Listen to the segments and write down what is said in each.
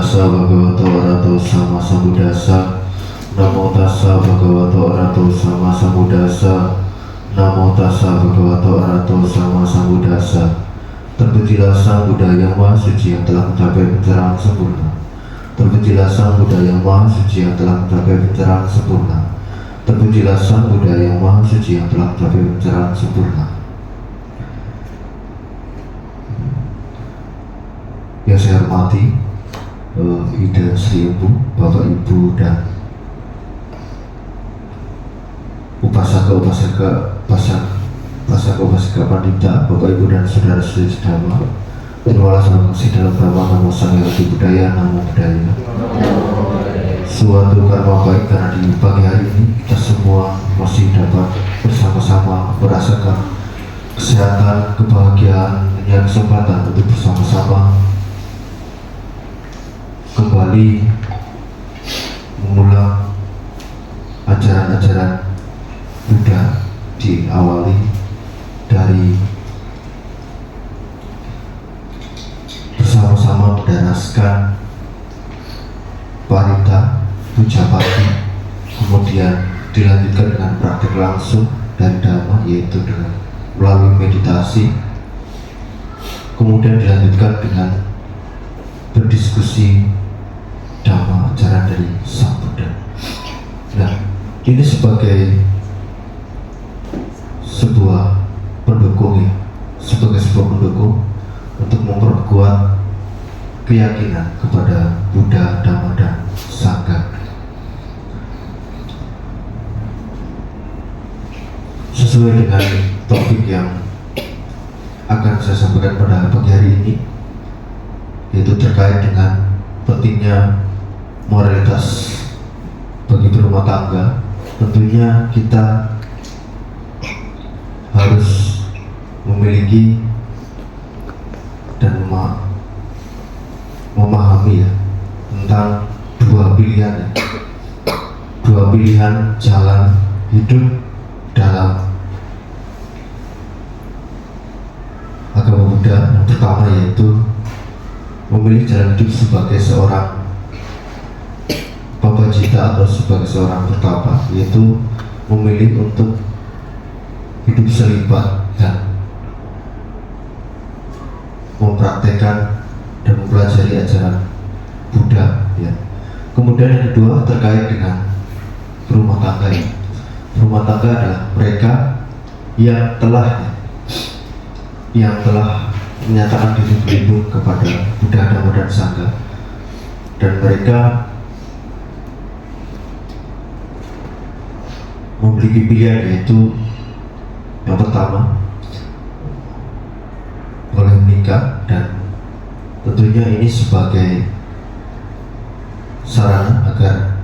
tassa bhagavato arahato sama sambuddhassa. Namo tassa bhagavato arahato sama sambuddhassa. Namo tassa bhagavato arahato sama sambuddhassa. Terpujilah Sang Buddha yang Maha Suci yang telah mencapai pencerahan sempurna. Terpujilah Sang Buddha yang Maha Suci yang telah mencapai pencerahan sempurna. Terpujilah Sang Buddha yang Maha Suci yang telah mencapai pencerahan sempurna. Yang saya hormati Ida Sri Ibu, Bapak Ibu dan upasaka pandita, Bapak Ibu dan saudara-saudari sedama. Terimalah salam kasih dalam nama Namo Sang Hyang Budaya, Namo Buddhaya. Suatu karma baik karena di pagi hari ini kita semua masih dapat bersama-sama merasakan kesehatan, kebahagiaan, dan kesempatan untuk bersama-sama kembali mengulang ajaran-ajaran Buddha, diawali dari bersama-sama mendaraskan parita, puja pati, kemudian dilanjutkan dengan praktik langsung dari Dhamma, yaitu dengan melalui meditasi, kemudian dilanjutkan dengan berdiskusi Dhamma, ajaran dari Sang Buddha. Nah, ini sebagai sebuah pendukung ya, sebagai sebuah pendukung untuk memperkuat keyakinan kepada Buddha, Dhamma, dan Sangha. Sesuai dengan topik yang akan saya sampaikan pada pagi hari ini, yaitu terkait dengan pentingnya moralitas bagi berumah tangga. Tentunya kita harus memiliki dan memahami ya, tentang dua pilihan jalan hidup dalam agama Buddha. Yang pertama yaitu memilih jalan hidup sebagai seorang Pabajita atau sebagai seorang pertapa, yaitu memilih untuk hidup selibat dan mempraktekkan dan mempelajari ajaran Buddha ya. Kemudian yang kedua terkait dengan berumah tangga ya. Berumah tangga adalah mereka yang telah menyatakan diri berlindung kepada Buddha, Dhamma, dan Sangha, dan mereka memiliki pilihan, yaitu yang pertama boleh menikah, dan tentunya ini sebagai sarana agar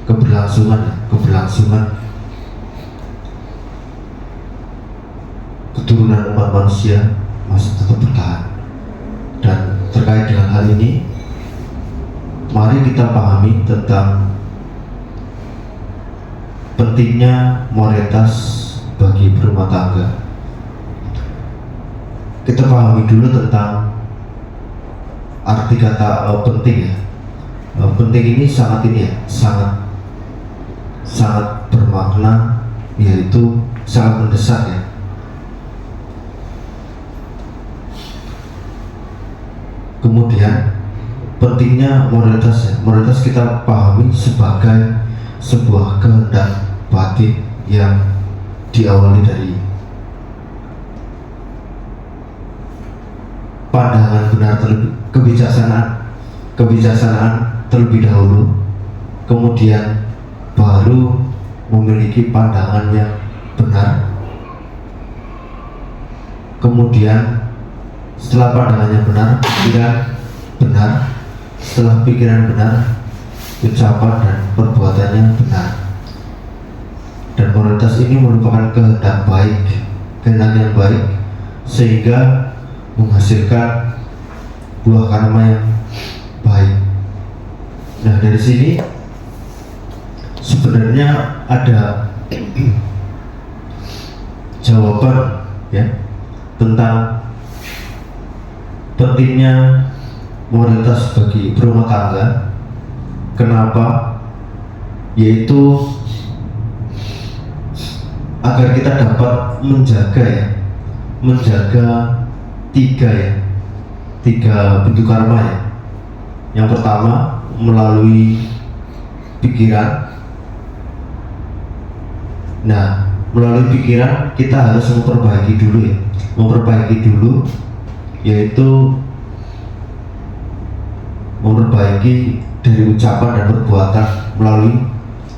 keberlangsungan keturunan umat manusia masih tetap bertahan. Dan terkait dengan hal ini, mari kita pahami tentang pentingnya moralitas bagi berumah tangga. Kita pahami dulu tentang arti kata penting ya. Penting ini sangat bermakna, yaitu sangat mendesak ya. Kemudian pentingnya moralitas kita pahami sebagai sebuah kehendak batin yang diawali dari pandangan benar kebijaksanaan terlebih dahulu, kemudian baru memiliki pandangan yang benar, kemudian setelah pandangannya benar, pikiran benar, setelah pikiran benar, ucapan dan perbuatannya benar. Dan moralitas ini merupakan kehendak yang baik, sehingga menghasilkan buah karma yang baik. Nah, dari sini sebenarnya ada jawaban ya tentang pentingnya moralitas bagi berumah tangga. Kenapa? Yaitu agar kita dapat menjaga tiga pintu karma ya. Yang pertama melalui pikiran. Nah, melalui pikiran kita harus memperbaiki dulu, yaitu memperbaiki dari ucapan dan perbuatan melalui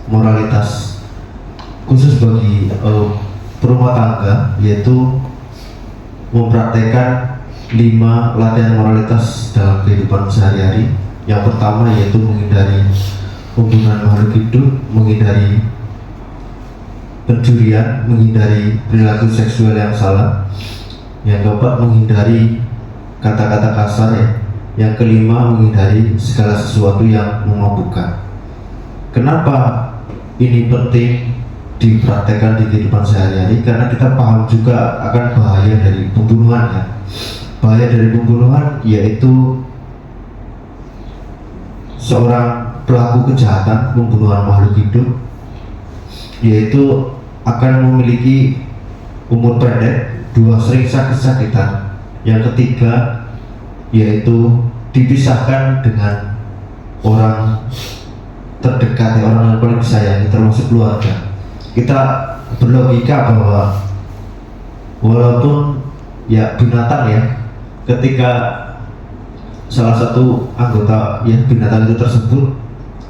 moralitas. Khusus bagi berumah tangga, yaitu mempraktekkan 5 latihan moralitas dalam kehidupan sehari-hari. Yang pertama yaitu menghindari pembunuhan makhluk hidup, menghindari pencurian, menghindari perilaku seksual yang salah. Yang keempat menghindari kata-kata kasar ya. Yang kelima menghindari segala sesuatu yang memabukkan. Kenapa ini penting dipraktekkan di kehidupan sehari-hari? Karena kita paham juga akan bahaya dari pembunuhan ya. Bahaya dari pembunuhan yaitu seorang pelaku kejahatan pembunuhan makhluk hidup yaitu akan memiliki umur pendek, 2 sering sakit-sakitan. Yang ketiga yaitu dipisahkan dengan orang terdekat, orang yang paling disayangi termasuk keluarga. Kita berlogika bahwa walaupun ya binatang ya, ketika salah satu anggota ya binatang itu tersebut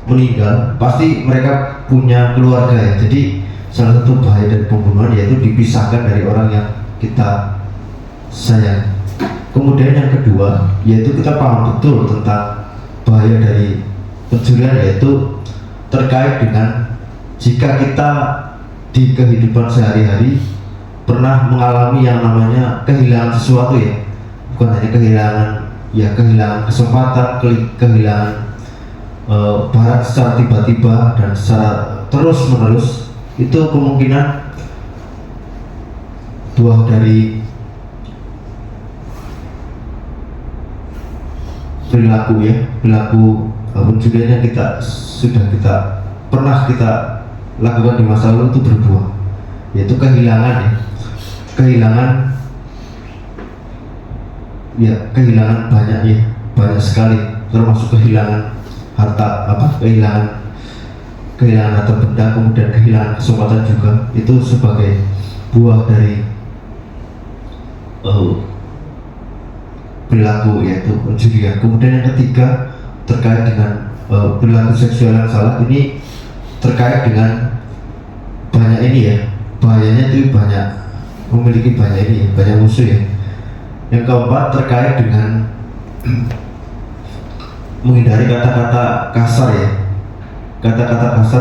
meninggal, pasti mereka punya keluarga ya. Jadi salah satu bahaya dari pembunuhan yaitu dipisahkan dari orang yang kita sayang. Kemudian yang kedua yaitu kita paham betul tentang bahaya dari pencurian, yaitu terkait dengan jika kita di kehidupan sehari-hari pernah mengalami yang namanya kehilangan sesuatu ya, bukan hanya kehilangan kesempatan, kehilangan barang secara tiba-tiba dan secara terus-menerus, itu kemungkinan buah dari perilaku pencurian yang pernah kita lakukan di masa lalu itu berbuah, yaitu kehilangan banyak sekali, termasuk kehilangan harta benda, kemudian kehilangan kesempatan juga, itu sebagai buah dari perilaku yaitu pencurian. Kemudian yang ketiga terkait dengan perilaku seksual yang salah, ini terkait dengan bahayanya itu memiliki banyak musuh ya. Yang keempat terkait dengan menghindari kata-kata kasar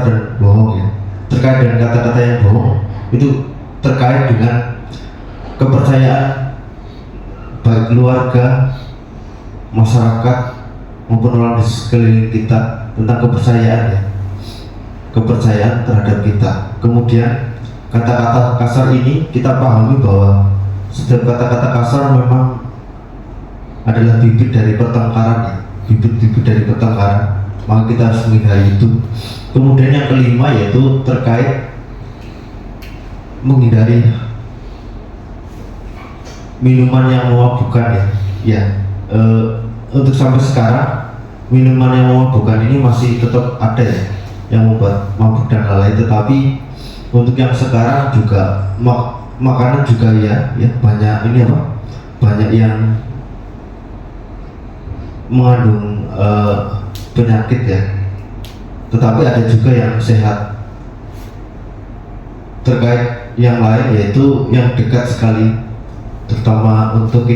dan bohong ya. Terkait dengan kata-kata yang bohong itu terkait dengan kepercayaan baik keluarga, masyarakat maupun orang di sekeliling kita tentang kepercayaan terhadap kita. Kemudian kata-kata kasar ini kita pahami bahwa setiap kata-kata kasar memang adalah bibit dari pertengkaran, maka kita harus menghindari itu. Kemudian yang kelima yaitu terkait menghindari minuman yang memabukkan untuk sampai sekarang minuman yang memabukkan ini masih tetap ada ya, yang membuat mabuk dan lain-lain. Tetapi untuk yang sekarang juga makanan juga ya banyak yang mengandung penyakit ya, tetapi ada juga yang sehat. Terkait yang lain yaitu yang dekat sekali, terutama untuk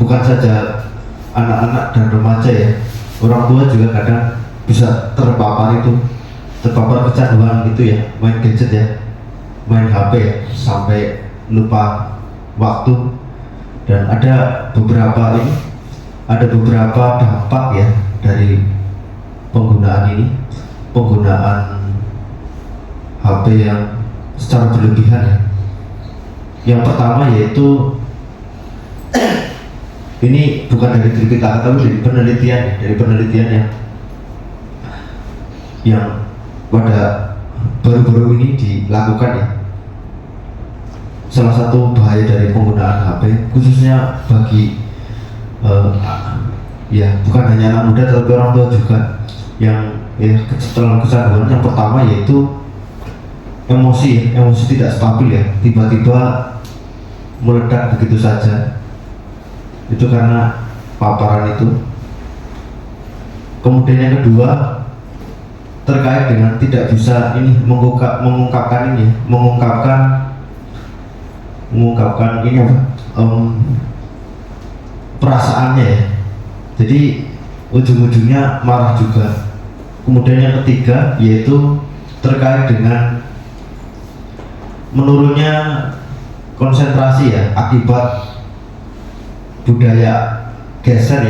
bukan saja anak-anak dan remaja ya, orang tua juga kadang bisa terpapar kecanduan gitu ya, main gadget ya, main HP ya, sampai lupa waktu. Dan ada beberapa dampak ya dari penggunaan HP yang secara berlebihan ya. Yang pertama yaitu ini bukan dari Tripitaka tapi dari penelitian yang pada baru-baru ini dilakukan ya. Salah satu bahaya dari penggunaan HP khususnya bagi ya bukan hanya anak muda tapi orang tua juga yang terlalu kecanduan. Yang pertama yaitu emosi tidak stabil ya, tiba-tiba meledak begitu saja, itu karena paparan itu. Kemudian yang kedua terkait dengan tidak bisa mengungkapkan ini perasaannya ya, jadi ujung-ujungnya marah juga. Kemudian yang ketiga yaitu terkait dengan menurunnya konsentrasi ya, akibat budaya geser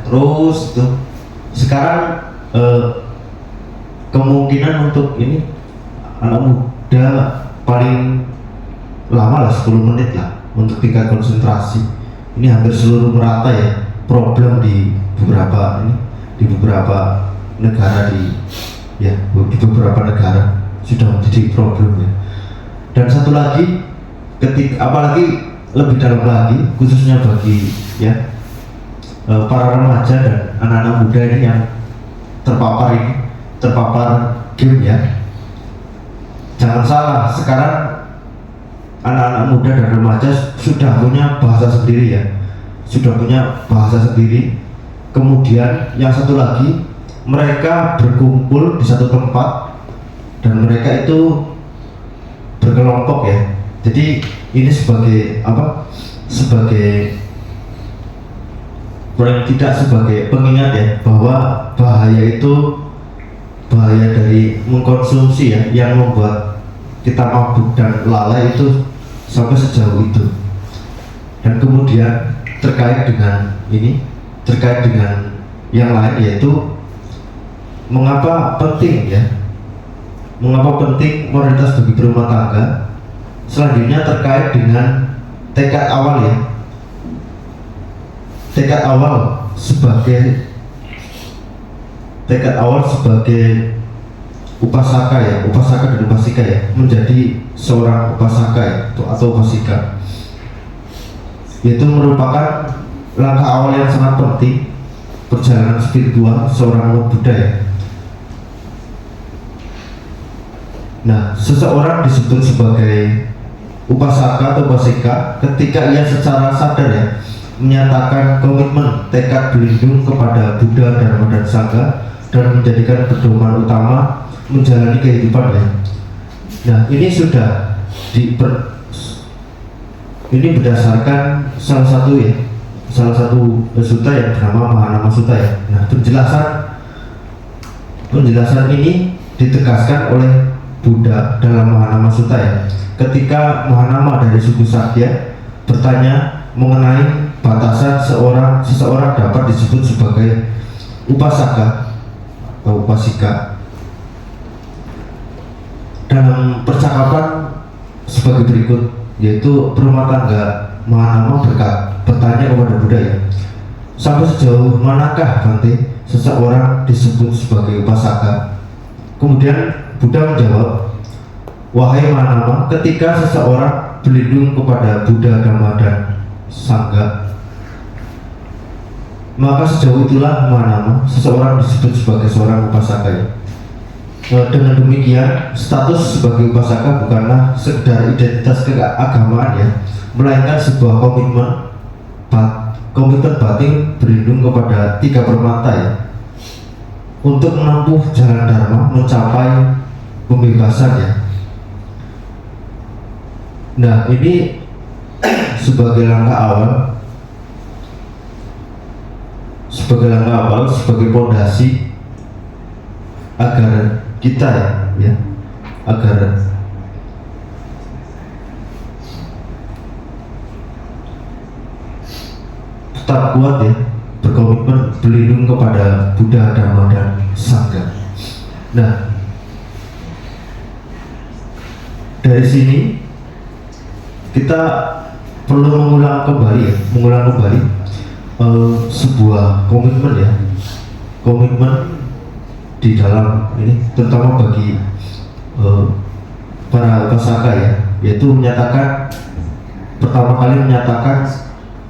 terus itu sekarang kemungkinan untuk ini anak muda paling lama lah 10 menit lah untuk tingkat konsentrasi. Ini hampir seluruh merata ya, problem di beberapa negara di beberapa negara sudah menjadi problem ya. Dan satu lagi, apalagi lebih dalam lagi khususnya bagi para remaja dan anak-anak muda ini yang terpapar game ya. Jangan salah, sekarang anak-anak muda dan remaja sudah punya bahasa sendiri. Kemudian yang satu lagi, mereka berkumpul di satu tempat dan mereka itu berkelompok ya. Jadi ini sebagai paling tidak sebagai pengingat ya, bahwa bahaya dari mengkonsumsi ya, yang membuat kita mabuk dan lalai itu sampai sejauh itu. Dan kemudian terkait dengan yang lain, yaitu mengapa penting moralitas bagi berumah tangga. Selanjutnya terkait dengan tekad awal sebagai upasaka dan upasika ya, menjadi seorang upasaka ya, atau upasika, yaitu merupakan langkah awal yang sangat penting perjalanan spiritual seorang umat Buddha ya. Nah, seseorang disebut sebagai upasaka atau upasika ketika ia secara sadar ya menyatakan komitmen tekad berlindung kepada Buddha, Dharma, dan Sangha dan menjadikan pedoman utama menjalani kehidupan ya. Nah, ini sudah ini berdasarkan salah satu sutta yang bernama Mahanama Sutta ya. Nah, penjelasan ini ditegaskan oleh Buddha dalam Mahanama Sutta ya. Ketika Mahanama dari suku Sakya bertanya mengenai batasan seseorang dapat disebut sebagai upasaka atau upasika, dalam percakapan sebagai berikut, yaitu berumah tangga Mahanama bertanya kepada Buddha ya, sampai sejauh manakah Bante seseorang disebut sebagai upasaka? Kemudian Buddha menjawab, wahai Mahanama, ketika seseorang berlindung kepada Buddha, Dhamma, dan Sangha, maka sejauh itulah Mahanama seseorang disebut sebagai seorang upasaka ya. Dengan demikian, status sebagai upasaka bukanlah sekedar identitas keagamaan ya, melainkan sebuah komitmen batin berlindung kepada tiga permata ya, untuk menempuh jalan Dharma mencapai pembebasan ya. Nah, ini sebagai langkah awal, sebagai fondasi agar kita agar tetap kuat ya, berkomitmen berlindung kepada Buddha, Dhamma, dan Sangha. Nah, dari sini kita perlu mengulang kembali sebuah komitmen ya, komitmen di dalam ini, terutama bagi para pesaka ya, yaitu pertama kali menyatakan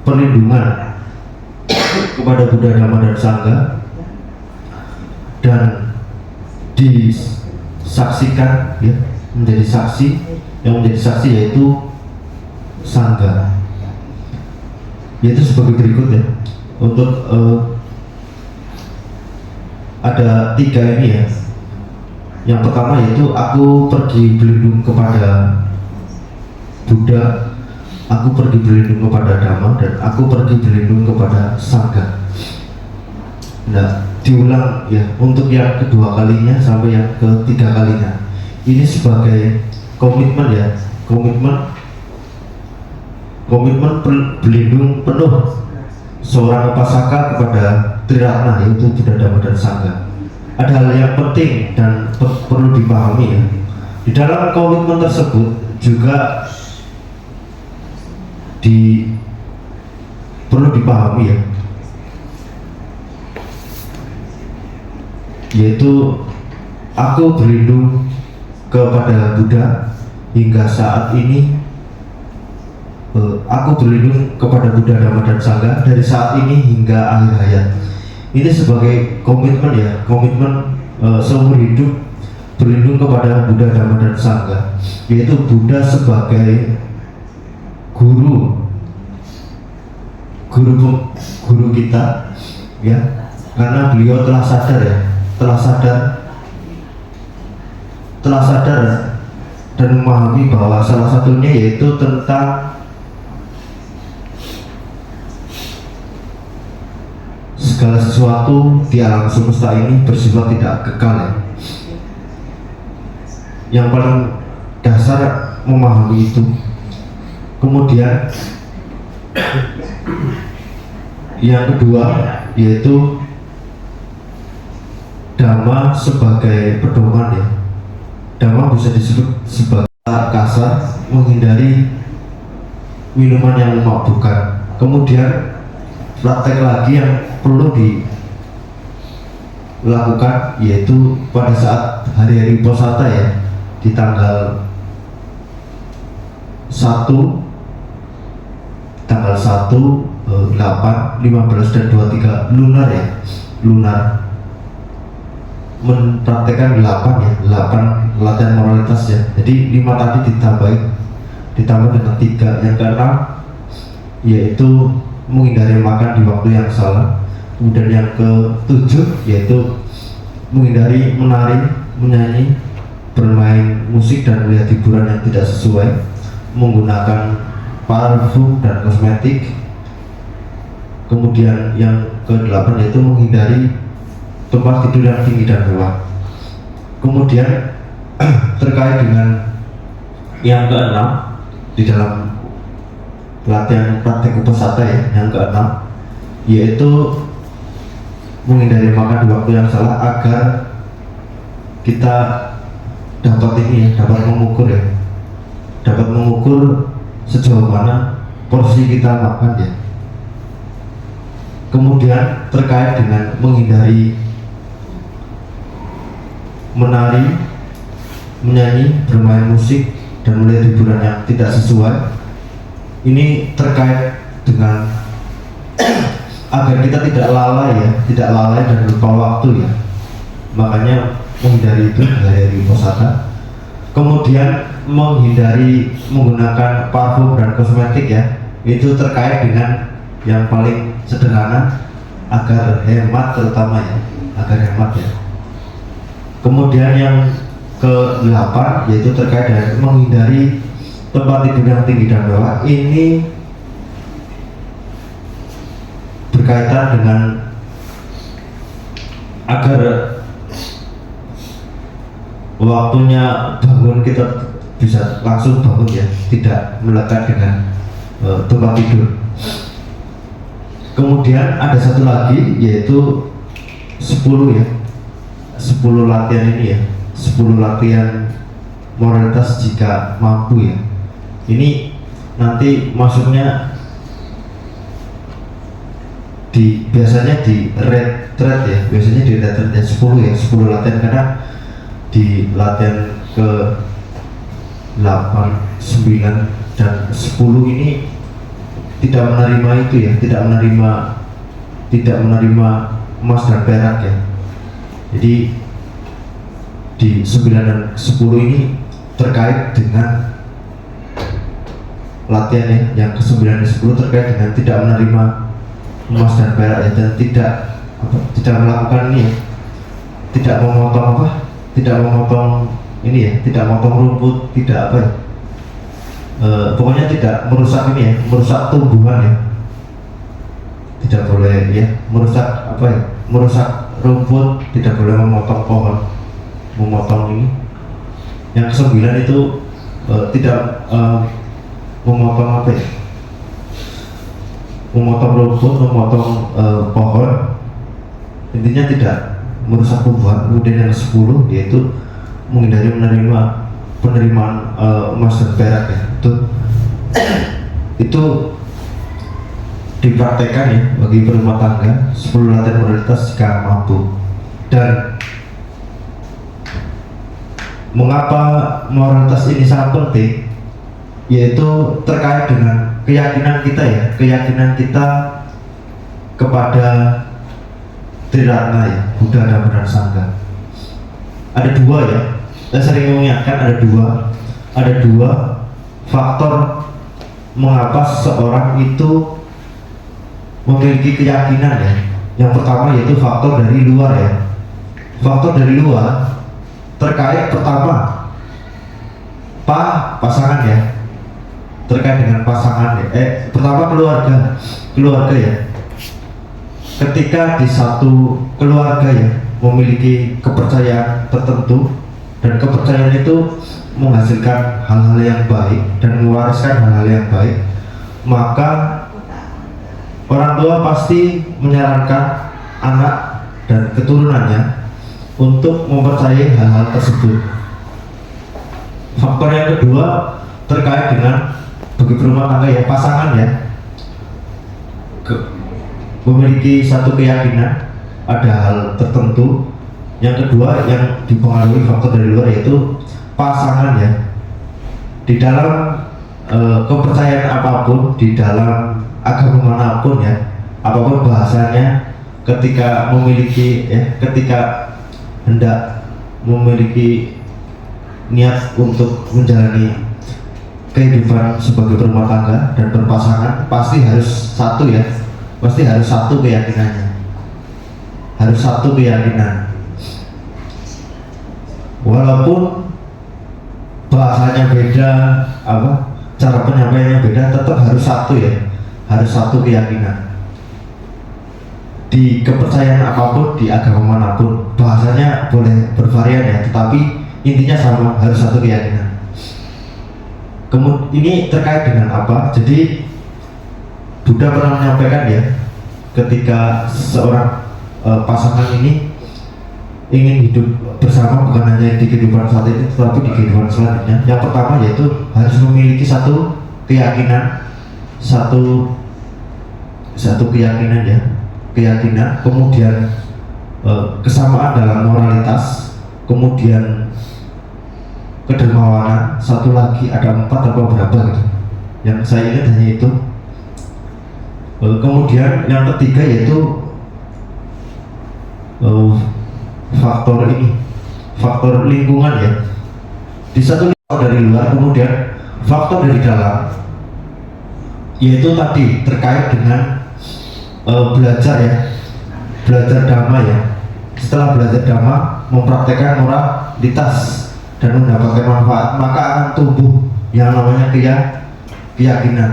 perlindungan kepada Buddha, Dhamma, dan Sangha, dan disaksikan ya, menjadi saksi, yang menjadi saksi yaitu Sangha, yaitu sebagai berikut ya. Untuk ada 3 ini ya. Yang pertama yaitu aku pergi berlindung kepada Buddha, aku pergi berlindung kepada Dhamma, dan aku pergi berlindung kepada Sangha. Nah, diulang ya untuk yang kedua kalinya sampai yang ketiga kalinya. Ini sebagai komitmen ya, komitmen berlindung penuh seorang upasaka kepada Triratna, yaitu Buddha, Dhamma, dan Sangha. Ada hal yang penting dan perlu dipahami ya. Di dalam komitmen tersebut juga perlu dipahami ya, yaitu aku berlindung kepada Buddha hingga saat ini, aku berlindung kepada Buddha, Dhamma, dan Sangha dari saat ini hingga akhir hayat. Ini sebagai komitmen ya, komitmen seumur hidup berlindung kepada Buddha, Dhamma, dan Sangha, yaitu Buddha sebagai guru kita ya, karena beliau telah sadar dan memahami bahwa salah satunya yaitu tentang segala sesuatu di alam semesta ini bersifat tidak kekal ya. Yang paling dasar memahami itu. Kemudian yang kedua yaitu Dhamma sebagai pedoman ya. Dhamma bisa disebut sebagai kasar, menghindari minuman yang memabukkan. Kemudian praktek lagi yang perlu dilakukan yaitu pada saat hari-hari Posata ya, di tanggal 1, 8, 15, dan 23 lunar ya, lunar, mempraktekkan 8 ya, 8 latihan moralitas ya. Jadi 5 tadi ditambah dengan 3. Yang ke-6 yaitu menghindari makan di waktu yang salah. Kemudian yang ke-7 yaitu menghindari menari, menyanyi, bermain musik, dan melihat hiburan yang tidak sesuai, menggunakan parfum dan kosmetik. Kemudian yang ke-8 yaitu menghindari tempat tidur yang tinggi dan mewah. Kemudian terkait dengan yang ke-6 di dalam latihan praktek upasata ya, yang ke-6 yaitu menghindari makan di waktu yang salah, agar kita dapat mengukur sejauh mana porsi kita makan ya. Kemudian terkait dengan menghindari menari, menyanyi, bermain musik, dan melihat hiburan yang tidak sesuai. Ini terkait dengan agar kita tidak lalai dan lupa waktu ya. Makanya menghindari itu dari Posata. Kemudian menghindari menggunakan parfum dan kosmetik ya. Itu terkait dengan yang paling sederhana, agar hemat terutama ya, agar hemat ya. Kemudian yang ke-8 yaitu terkait dengan menghindari tempat tidur yang tinggi dan mewah. Ini berkaitan dengan agar waktunya bangun kita bisa langsung bangun ya, tidak melekat dengan tempat tidur. Kemudian ada satu lagi yaitu 10 ya, 10 latihan ini ya, 10 latihan moralitas jika mampu ya. Ini nanti masuknya biasanya di red thread ya, biasanya di red thread ya 10 ya, 10 latihan, karena di latihan ke 8, 9 dan 10 ini tidak menerima itu ya, tidak menerima emas dan perak ya. Jadi di 9 dan 10 ini terkait dengan latihan ya, yang ke 9 dan 10 terkait dengan tidak menerima emas dan perak ya, dan tidak melakukan ini ya, tidak memotong ini ya, tidak memotong rumput, tidak apa ya, pokoknya tidak merusak ini ya, merusak tumbuhan ya, tidak boleh ya merusak apa ya, merusak rumput, tidak boleh memotong pohon, memotong ini. Yang ke-9 itu tidak memotong apa ya, memotong rumput, memotong pohon, intinya tidak merusak tumbuhan. Kemudian yang ke-10 yaitu menghindari penerimaan emas dan perak ya. Itu dipraktekkan ya bagi berumah tangga 10 latihan moralitas jika mampu. Dan mengapa moralitas ini sangat penting, yaitu terkait dengan keyakinan kita ya, keyakinan kita kepada Triratna ya, Buddha, Dhamma dan Sangha. Ada dua ya, saya sering mengingatkan ada dua faktor mengapa seseorang itu memiliki keyakinan ya. Yang pertama yaitu faktor dari luar ya. Faktor dari luar terkait pertama pasangan ya, terkait dengan pasangan ya. Pertama keluarga ya. Ketika di satu keluarga ya memiliki kepercayaan tertentu, dan kepercayaan itu menghasilkan hal-hal yang baik dan mewariskan hal-hal yang baik, maka orang tua pasti menyarankan anak dan keturunannya untuk mempercayai hal-hal tersebut. Faktor yang kedua terkait dengan bagi berumah tangga ya, pasangan ya, memiliki satu keyakinan ada hal tertentu. Yang kedua yang dipengaruhi faktor dari luar yaitu pasangan ya. Di dalam kepercayaan apapun, di dalam agama manapun ya, apapun bahasanya, ketika memiliki ya, ketika hendak memiliki niat untuk menjalani kehidupan sebagai berumah tangga dan berpasangan, pasti harus satu ya, pasti harus satu keyakinannya, harus satu keyakinan. Walaupun bahasanya beda, cara penyampaiannya beda, tetap harus satu ya, harus satu keyakinan. Di kepercayaan apapun, di agama manapun, bahasanya boleh bervarian ya, tetapi intinya sama, harus satu keyakinan. Kemudian ini terkait dengan apa? Jadi Buddha pernah menyampaikan ya, ketika seorang pasangan ini ingin hidup bersama, bukan hanya di kehidupan saat ini tetapi di kehidupan selanjutnya, yang pertama yaitu harus memiliki satu keyakinan, satu keyakinan ya, keyakinan, kemudian kesamaan dalam moralitas, kemudian kedermawanan, satu lagi ada 4 atau berapa gitu, yang saya ingat hanya itu. Kemudian yang ketiga yaitu faktor lingkungan ya. Di satu faktor dari luar, kemudian faktor dari dalam, yaitu tadi terkait dengan belajar ya, belajar dhamma ya. Setelah belajar dhamma, mempraktekkan moralitas dan mendapatkan manfaat, maka akan tumbuh yang namanya keyakinan.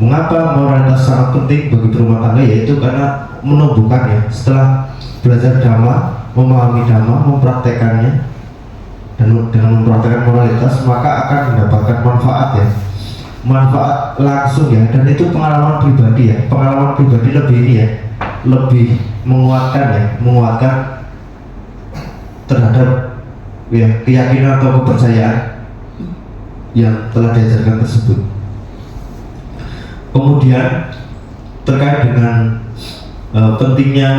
Mengapa moralitas sangat penting bagi berumah tangga? Yaitu karena menumbuhkan ya, setelah belajar dhamma, memahami dhamma, mempraktekannya, dan dengan mempraktekkan moralitas, maka akan mendapatkan manfaat ya, manfaat langsung ya. Dan itu pengalaman pribadi ya, pengalaman pribadi lebih ini ya, lebih menguatkan ya, menguatkan terhadap ya keyakinan atau kepercayaan yang telah diajarkan tersebut. Kemudian terkait dengan pentingnya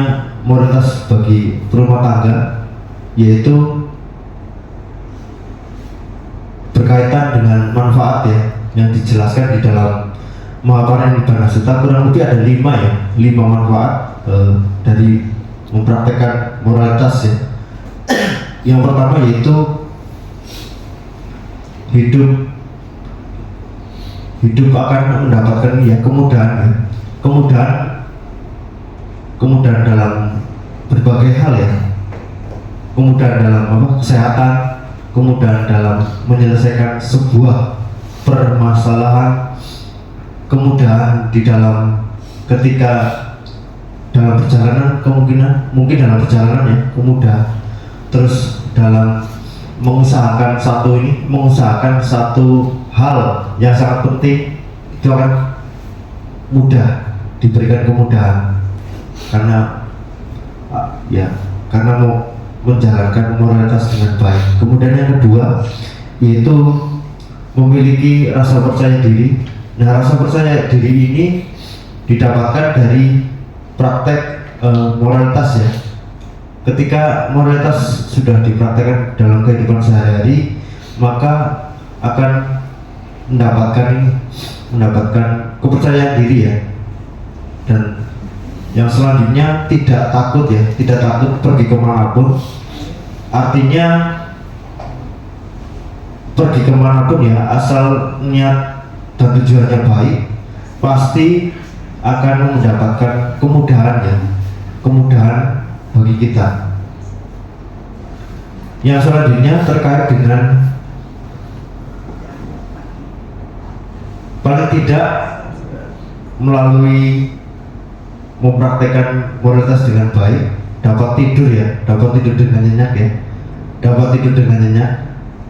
moralitas bagi rumah tangga, yaitu berkaitan dengan manfaat ya, yang dijelaskan di dalam Mahaparinibbana Sutta. Kurang lebih ada 5 manfaat dari mempraktekkan moralitas ya. Yang pertama yaitu hidup akan mendapatkan ya kemudahan dalam berbagai hal ya, kemudahan dalam kesehatan, kemudahan dalam menyelesaikan sebuah permasalahan, kemudahan di dalam ketika dalam perjalanan, mungkin dalam perjalanan ya kemudahan, terus dalam mengusahakan satu hal yang sangat penting, itu akan mudah, diberikan kemudahan karena mau menjalankan moralitas dengan baik. Kemudian yang kedua yaitu memiliki rasa percaya diri. Nah, rasa percaya diri ini didapatkan dari praktek moralitas ya. Ketika moralitas sudah dipraktekkan dalam kehidupan sehari-hari, maka akan mendapatkan kepercayaan diri ya. Dan yang selanjutnya tidak takut pergi kemanapun. Artinya pergi kemanapun ya, asal niat dan tujuannya baik, pasti akan mendapatkan kemudahan bagi kita. Yang selanjutnya terkait dengan paling tidak melalui mempraktekkan moralitas dengan baik, dapat tidur dengan nyenyak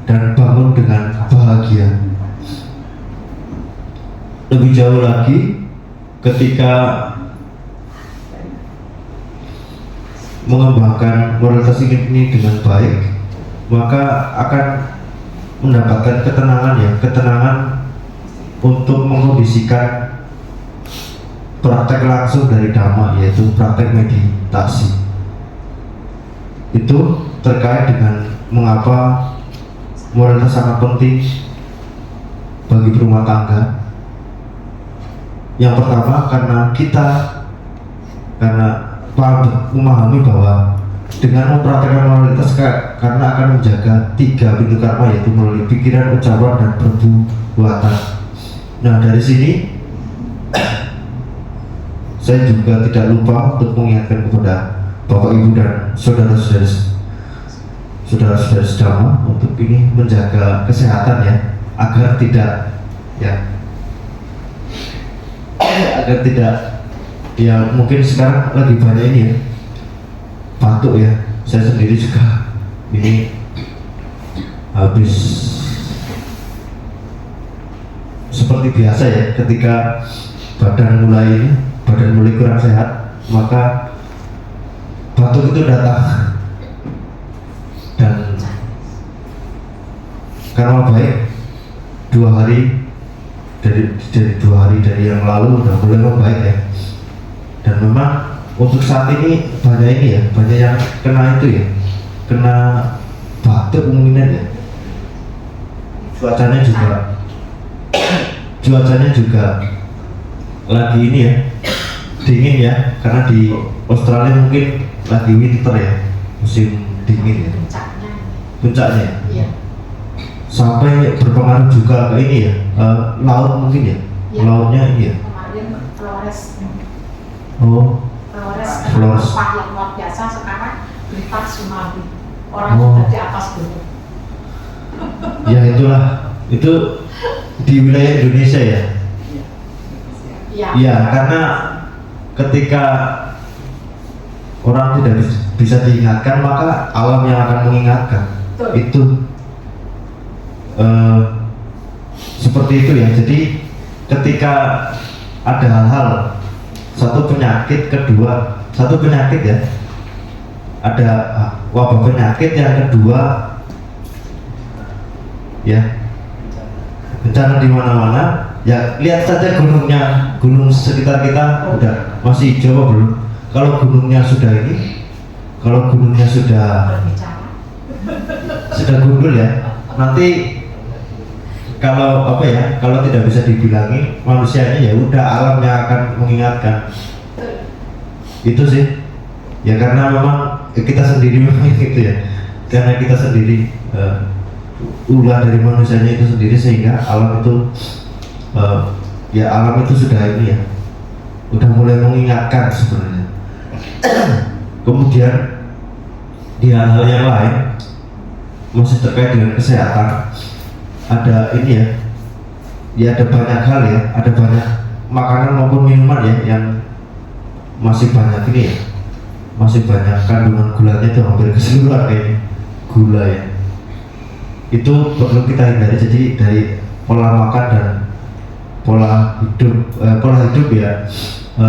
dan bangun dengan bahagia. Lebih jauh lagi, ketika mengembangkan moralitas ini dengan baik, maka akan mendapatkan ketenangan untuk mengkondisikan praktek langsung dari Dhamma, yaitu praktek meditasi. Itu terkait dengan mengapa moralitas sangat penting bagi berumah tangga. Yang pertama karena memahami bahwa dengan mempraktekkan moralitas karena akan menjaga 3 pintu karma, yaitu melalui pikiran, ucapan, dan perbuatan. Nah, dari sini saya juga tidak lupa untuk mengingatkan kepada Bapak Ibu dan saudara-saudari sedama untuk ini menjaga kesehatan ya, agar tidak mungkin sekarang lagi banyak ini ya, batuk ya. Saya sendiri juga ini habis seperti biasa ya, ketika badan mulai kurang sehat, maka batuk itu datang. Dan karena baik 2 hari dari 2 hari dari yang lalu udah mulai membaik ya. Dan memang untuk saat ini banyak yang kena batuk kemungkinan ya. Cuacanya juga lagi ini ya, dingin ya, karena di Australia mungkin lagi winter ya, musim dingin ya, puncaknya ya. Sampai berpengaruh juga ke ini ya, laut mungkin ya, lautnya ini ya. Kemarin Flores Flores yang luar biasa, sekarang berita tsunami, orang sudah di atas gunung. Ya itulah, itu di wilayah Indonesia ya. Iya, karena ketika orang tidak bisa diingatkan, maka alam yang akan mengingatkan. Betul. Itu seperti itu ya. Jadi ketika ada hal-hal, satu penyakit ya, ada wabah penyakit, yang kedua ya bencana di mana-mana. Ya lihat saja gunungnya, gunung sekitar kita udah masih hijau apa belum? Kalau gunungnya sudah ini, kalau gunungnya sudah berbicara. gundul ya, nanti kalau apa ya, kalau tidak bisa dibilangi manusianya, ya udah alamnya akan mengingatkan. Itu sih ya, karena memang kita sendiri memang itu ya, karena kita sendiri ulah dari manusianya itu sendiri, sehingga alam itu ya alam itu sudah ini ya, udah mulai mengingatkan sebenarnya. Kemudian di hal-hal yang lain masih terkait dengan kesehatan, ada ini ya ada banyak hal ya, ada banyak makanan maupun minuman ya yang masih banyak ini ya, masih banyak kandungan gulanya itu hampir keseluruhan kayaknya, gula ya. Itu perlu kita hindari. Jadi dari pola makan dan pola hidup ya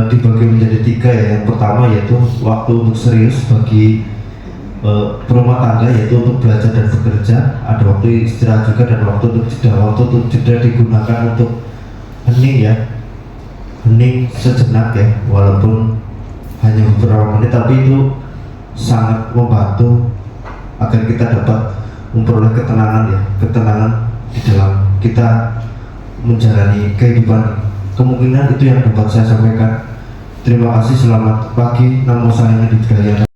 dibagi menjadi 3 ya. Yang pertama yaitu waktu untuk serius bagi berumah tangga, yaitu untuk belajar dan bekerja. Ada waktu istirahat juga dan waktu untuk jeda. Waktu untuk jeda digunakan untuk hening ya, hening sejenak ya, walaupun hanya beberapa menit, tapi itu sangat membantu agar kita dapat memperoleh ketenangan ya, ketenangan di dalam kita menjalani kehidupan. Kemungkinan itu yang dapat saya sampaikan. Terima kasih, selamat pagi. Nama saya Didgaya.